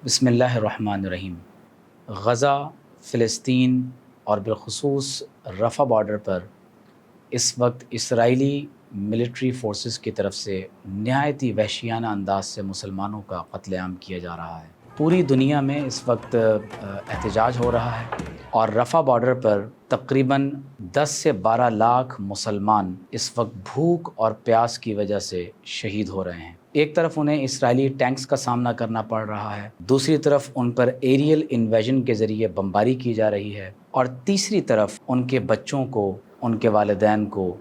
بسم اللہ الرحمن الرحیم۔ غزہ، فلسطین اور بالخصوص رفح بارڈر پر اس وقت اسرائیلی ملٹری فورسز کی طرف سے نہایت ہی وحشیانہ انداز سے مسلمانوں کا قتل عام کیا جا رہا ہے۔ پوری دنیا میں اس وقت احتجاج ہو رہا ہے اور رفح بارڈر پر تقریباً 10 سے 12 لاکھ مسلمان اس وقت بھوک اور پیاس کی وجہ سے شہید ہو رہے ہیں۔ ایک طرف انہیں اسرائیلی ٹینکس کا سامنا کرنا پڑ رہا ہے، دوسری طرف ان پر ایریل انویژن کے ذریعے بمباری کی جا رہی ہے، اور تیسری طرف ان کے بچوں کو، ان کے والدین کو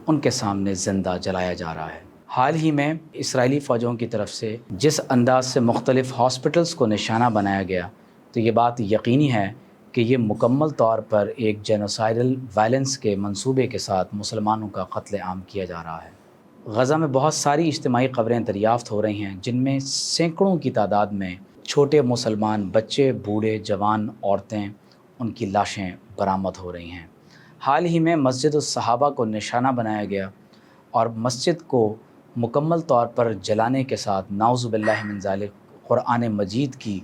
ان کے سامنے زندہ جلایا جا رہا ہے۔ حال ہی میں اسرائیلی فوجوں کی طرف سے جس انداز سے مختلف ہاسپٹلز کو نشانہ بنایا گیا، تو یہ بات یقینی ہے کہ یہ مکمل طور پر ایک جینوسائیڈل وائلنس کے منصوبے کے ساتھ مسلمانوں کا قتل عام کیا جا رہا ہے۔ غزہ میں بہت ساری اجتماعی خبریں دریافت ہو رہی ہیں جن میں سینکڑوں کی تعداد میں چھوٹے مسلمان بچے، بوڑھے، جوان، عورتیں، ان کی لاشیں برآمد ہو رہی ہیں۔ حال ہی میں مسجد الصحابہ کو نشانہ بنایا گیا اور مسجد کو مکمل طور پر جلانے کے ساتھ نعوذ باللہ من ذالک قرآن مجید کی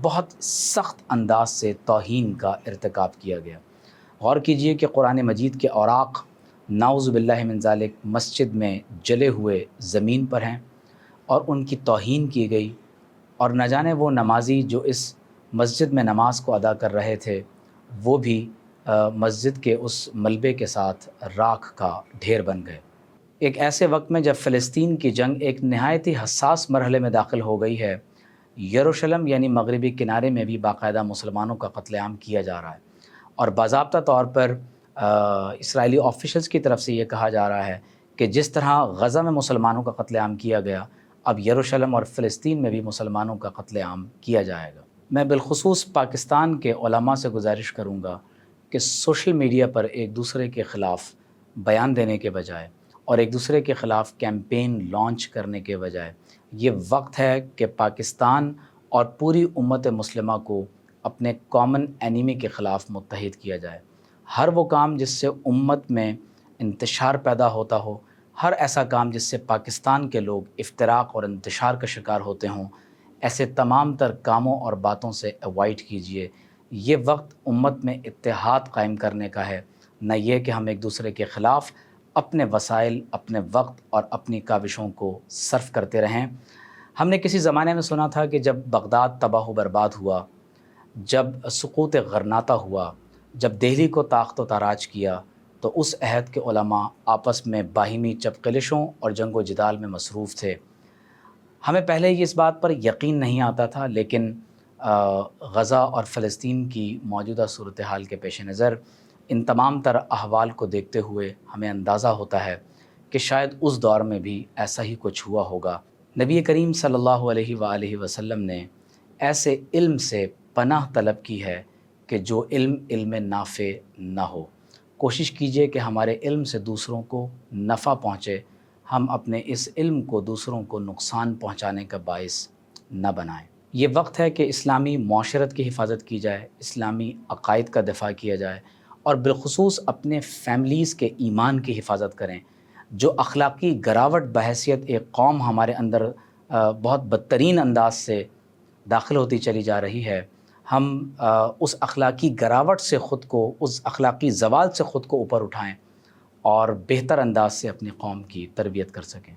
بہت سخت انداز سے توہین کا ارتکاب کیا گیا۔ غور کیجئے کہ قرآن مجید کے اوراق نعوذ باللہ من ذالک مسجد میں جلے ہوئے زمین پر ہیں اور ان کی توہین کی گئی، اور نہ جانے وہ نمازی جو اس مسجد میں نماز کو ادا کر رہے تھے وہ بھی مسجد کے اس ملبے کے ساتھ راکھ کا ڈھیر بن گئے۔ ایک ایسے وقت میں جب فلسطین کی جنگ ایک نہایت ہی حساس مرحلے میں داخل ہو گئی ہے، یروشلم یعنی مغربی کنارے میں بھی باقاعدہ مسلمانوں کا قتل عام کیا جا رہا ہے، اور باضابطہ طور پر اسرائیلی آفیشلز کی طرف سے یہ کہا جا رہا ہے کہ جس طرح غزہ میں مسلمانوں کا قتل عام کیا گیا، اب یروشلم اور فلسطین میں بھی مسلمانوں کا قتل عام کیا جائے گا۔ میں بالخصوص پاکستان کے علماء سے گزارش کروں گا کہ سوشل میڈیا پر ایک دوسرے کے خلاف بیان دینے کے بجائے اور ایک دوسرے کے خلاف کیمپین لانچ کرنے کے بجائے یہ وقت ہے کہ پاکستان اور پوری امت مسلمہ کو اپنے کامن اینیمی کے خلاف متحد کیا جائے۔ ہر وہ کام جس سے امت میں انتشار پیدا ہوتا ہو، ہر ایسا کام جس سے پاکستان کے لوگ افتراق اور انتشار کا شکار ہوتے ہوں، ایسے تمام تر کاموں اور باتوں سے اوائڈ کیجئے۔ یہ وقت امت میں اتحاد قائم کرنے کا ہے، نہ یہ کہ ہم ایک دوسرے کے خلاف اپنے وسائل، اپنے وقت اور اپنی کاوشوں کو صرف کرتے رہیں۔ ہم نے کسی زمانے میں سنا تھا کہ جب بغداد تباہ و برباد ہوا، جب سقوط غرناطہ ہوا، جب دہلی کو طاقت و تاراج کیا، تو اس عہد کے علماء آپس میں باہمی چپقلشوں اور جنگ و جدال میں مصروف تھے۔ ہمیں پہلے ہی اس بات پر یقین نہیں آتا تھا، لیکن غزہ اور فلسطین کی موجودہ صورتحال کے پیش نظر ان تمام تر احوال کو دیکھتے ہوئے ہمیں اندازہ ہوتا ہے کہ شاید اس دور میں بھی ایسا ہی کچھ ہوا ہوگا۔ نبی کریم صلی اللہ علیہ وآلہ وسلم نے ایسے علم سے پناہ طلب کی ہے کہ جو علم نافع نہ ہو۔ کوشش کیجئے کہ ہمارے علم سے دوسروں کو نفع پہنچے، ہم اپنے اس علم کو دوسروں کو نقصان پہنچانے کا باعث نہ بنائیں۔ یہ وقت ہے کہ اسلامی معاشرت کی حفاظت کی جائے، اسلامی عقائد کا دفاع کیا جائے، اور بالخصوص اپنے فیملیز کے ایمان کی حفاظت کریں۔ جو اخلاقی گراوٹ بحیثیت ایک قوم ہمارے اندر بہت بدترین انداز سے داخل ہوتی چلی جا رہی ہے، ہم اس اخلاقی گراوٹ سے خود کو، اس اخلاقی زوال سے خود کو اوپر اٹھائیں اور بہتر انداز سے اپنی قوم کی تربیت کر سکیں۔